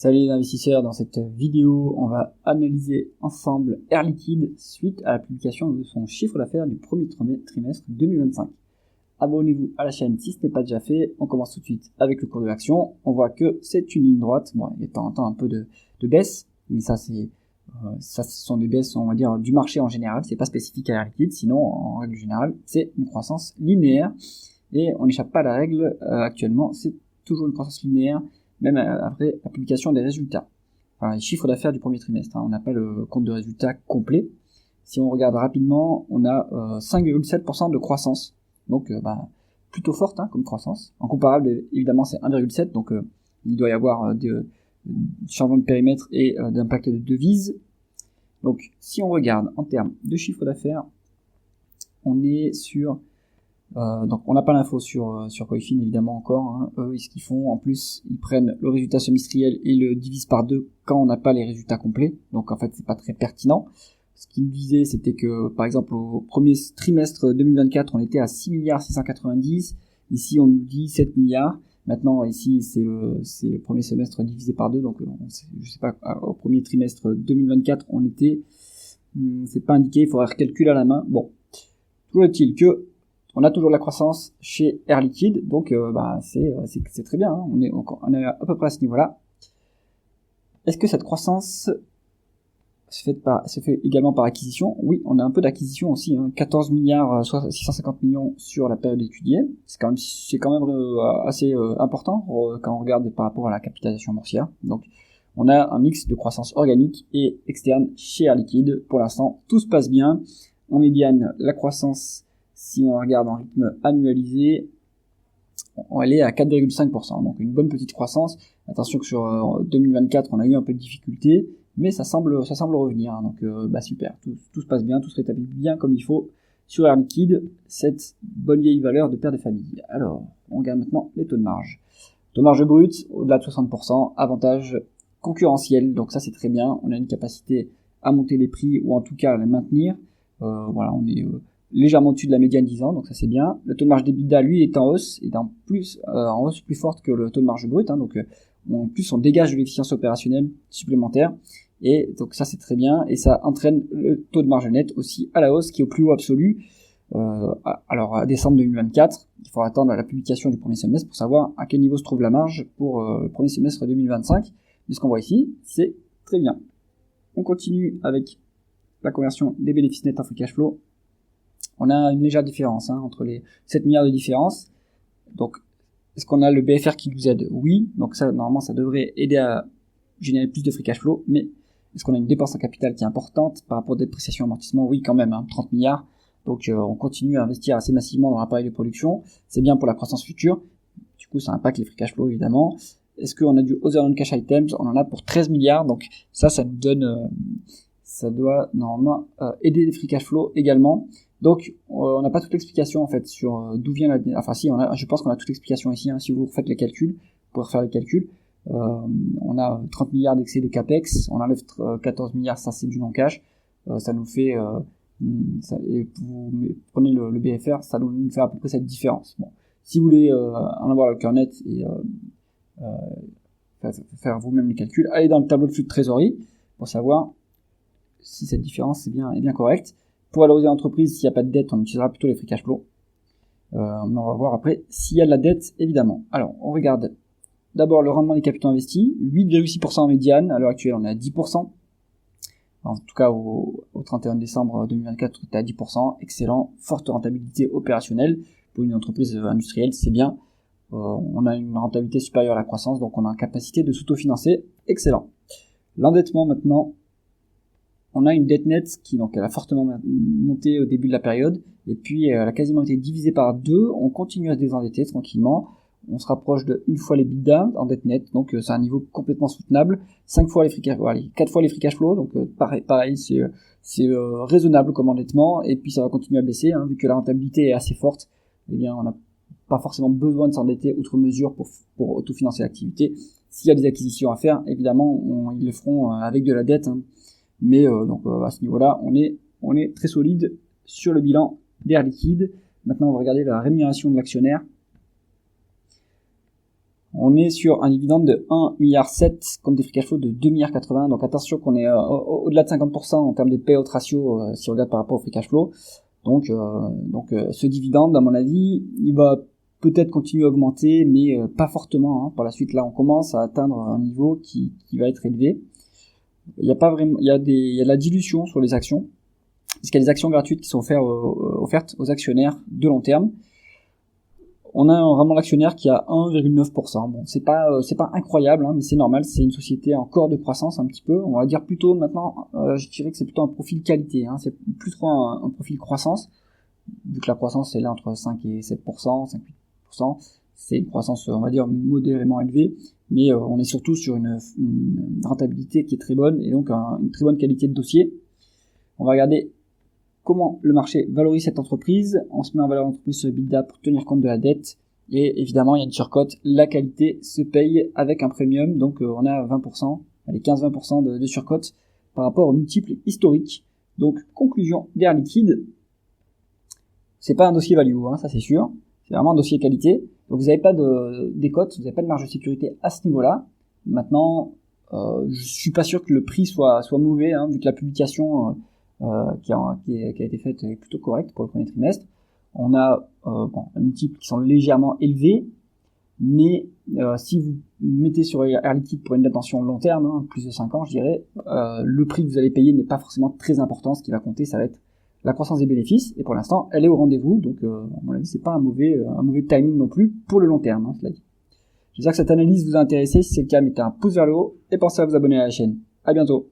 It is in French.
Salut les investisseurs, dans cette vidéo, on va analyser ensemble Air Liquide suite à la publication de son chiffre d'affaires du premier trimestre 2025. Abonnez-vous à la chaîne si ce n'est pas déjà fait. On commence tout de suite avec le cours de l'action. On voit que c'est une ligne droite. Bon, il y a de temps en temps un peu de baisse, mais ça ce sont des baisses, on va dire, du marché en général. C'est pas spécifique à Air Liquide, sinon en règle générale, c'est une croissance linéaire et on n'échappe pas à la règle actuellement. C'est toujours une croissance linéaire, même après la publication des résultats. Enfin, les chiffres d'affaires du premier trimestre, on n'a pas le compte de résultats complet. Si on regarde rapidement, on a 5,7% de croissance, donc plutôt forte comme croissance. En comparable, évidemment, c'est 1,7, donc il doit y avoir du changement de périmètre et d'impact de devise. Donc si on regarde en termes de chiffre d'affaires, on est sur... donc on n'a pas l'info sur Coifin évidemment encore, Eux ce qu'ils font en plus, ils prennent le résultat semestriel et le divisent par 2 quand on n'a pas les résultats complets, donc en fait c'est pas très pertinent. Ce qu'ils nous disaient, c'était que par exemple au premier trimestre 2024 on était à 6 milliards 690, ici on nous dit 7 milliards, maintenant ici c'est le premier semestre divisé par 2, donc je sais pas, au premier trimestre 2024 on était, c'est pas indiqué, il faudrait recalculer à la main. Bon, toujours est-il que on a toujours de la croissance chez Air Liquide, donc c'est très bien, on est à peu près à ce niveau-là. Est-ce que cette croissance se fait également par acquisition? Oui, on a un peu d'acquisition aussi, 14 milliards 650 millions sur la période étudiée, c'est quand même assez important quand on regarde par rapport à la capitalisation boursière. Donc on a un mix de croissance organique et externe chez Air Liquide. Pour l'instant, tout se passe bien. En médiane, la croissance, si on regarde en rythme annualisé, elle est à 4,5%, donc une bonne petite croissance. Attention que sur 2024, on a eu un peu de difficultés, mais ça semble revenir, donc super, tout se passe bien, tout se rétablit bien comme il faut sur Air Liquide, cette bonne vieille valeur de père de famille. Alors, on regarde maintenant les taux de marge. Taux de marge brut, au-delà de 60%, avantage concurrentiel, donc ça c'est très bien, on a une capacité à monter les prix, ou en tout cas à les maintenir. On est légèrement au-dessus de la médiane 10 ans, donc ça c'est bien. Le taux de marge d'EBITDA, lui, est en hausse, et en hausse plus forte que le taux de marge brut, donc en plus on dégage de l'efficience opérationnelle supplémentaire, et donc ça c'est très bien, et ça entraîne le taux de marge net aussi à la hausse, qui est au plus haut absolu. Alors à décembre 2024, il faut attendre la publication du premier semestre pour savoir à quel niveau se trouve la marge pour le premier semestre 2025, mais ce qu'on voit ici, c'est très bien. On continue avec la conversion des bénéfices nets en free cash flow. On a une légère différence entre les 7 milliards de différence. Donc, est-ce qu'on a le BFR qui nous aide? Oui. Donc ça, normalement, ça devrait aider à générer plus de free cash flow. Mais est-ce qu'on a une dépense en capital qui est importante par rapport aux dépréciations et amortissements? Oui, quand même, 30 milliards. Donc, on continue à investir assez massivement dans l'appareil de production. C'est bien pour la croissance future. Du coup, ça impacte les free cash flow, évidemment. Est-ce qu'on a du other non-cash items? On en a pour 13 milliards. Donc, ça nous donne... ça doit normalement aider les free cash flow également. Donc on n'a pas toute l'explication en fait sur d'où vient je pense qu'on a toute l'explication ici, si vous refaites les calculs, vous pouvez refaire les calculs. On a 30 milliards d'excès de capex, on enlève 14 milliards, ça c'est du non-cash, ça nous fait et vous prenez le BFR, ça nous fait à peu près cette différence. Bon, si vous voulez en avoir le cœur net et faire vous-même les calculs, allez dans le tableau de flux de trésorerie pour savoir si cette différence est bien correcte. Pour valoriser l'entreprise, s'il n'y a pas de dette, on utilisera plutôt les free cash flow. On va voir après s'il y a de la dette, évidemment. Alors, on regarde d'abord le rendement des capitaux investis, 8,6% en médiane. À l'heure actuelle, on est à 10%. En tout cas, au 31 décembre 2024, on était à 10%. Excellent, forte rentabilité opérationnelle. Pour une entreprise industrielle, c'est bien. On a une rentabilité supérieure à la croissance, donc on a une capacité de s'autofinancer. Excellent. L'endettement maintenant. On a une dette nette qui donc elle a fortement monté au début de la période, et puis elle a quasiment été divisée par 2. On continue à se désendetter tranquillement. On se rapproche de 1 fois les l'EBITDA en dette nette, donc c'est un niveau complètement soutenable. 4 fois les free cash flow, donc pareil c'est raisonnable comme endettement, et puis ça va continuer à baisser, vu que la rentabilité est assez forte. Eh bien, on n'a pas forcément besoin de s'endetter outre mesure pour autofinancer l'activité. S'il y a des acquisitions à faire, évidemment, ils le feront avec de la dette. Mais à ce niveau-là, on est très solide sur le bilan d'Air Liquide. Maintenant, on va regarder la rémunération de l'actionnaire. On est sur un dividende de 1,7 milliard contre des free cash flow de 2,80 milliards. Donc attention qu'on est au-delà de 50% en termes de payout ratio si on regarde par rapport au free cash flow. Donc ce dividende, à mon avis, il va peut-être continuer à augmenter, mais pas fortement. Hein. Par la suite, là, on commence à atteindre un niveau qui va être élevé. Il y a pas vraiment, il y a de la dilution sur les actions, parce qu'il y a des actions gratuites qui sont offertes aux actionnaires de long terme. On a vraiment l'actionnaire qui a 1,9%. Bon, c'est pas incroyable, hein, mais c'est normal. C'est une société encore de croissance un petit peu. On va dire plutôt maintenant, je dirais que c'est plutôt un profil qualité. Hein, c'est plus trop un profil croissance, vu que la croissance est là entre 5 et 7%, 5-8%. C'est une croissance, on va dire, modérément élevée, mais on est surtout sur une rentabilité qui est très bonne et donc une très bonne qualité de dossier. On va regarder comment le marché valorise cette entreprise. On se met en valeur d'entreprise sur EBITDA pour tenir compte de la dette. Et évidemment, il y a une surcote. La qualité se paye avec un premium. Donc, on a 20%, allez, 15-20% de surcote par rapport aux multiples historiques. Donc, conclusion d'Air Liquide. C'est pas un dossier value, hein, ça c'est sûr. C'est vraiment un dossier qualité. Donc, vous n'avez pas de décote, vous n'avez pas de marge de sécurité à ce niveau-là. Maintenant, je suis pas sûr que le prix soit mauvais, hein, vu que la publication qui a été faite est plutôt correcte pour le premier trimestre. On a un multiple qui sont légèrement élevés, mais si vous mettez sur Air Liquide pour une attention long terme, hein, plus de 5 ans, je dirais, le prix que vous allez payer n'est pas forcément très important. Ce qui va compter, ça va être la croissance des bénéfices, et pour l'instant, elle est au rendez-vous, donc à mon avis, c'est pas un mauvais timing non plus pour le long terme, hein, cela dit. J'espère que cette analyse vous a intéressé. Si c'est le cas, mettez un pouce vers le haut et pensez à vous abonner à la chaîne. À bientôt.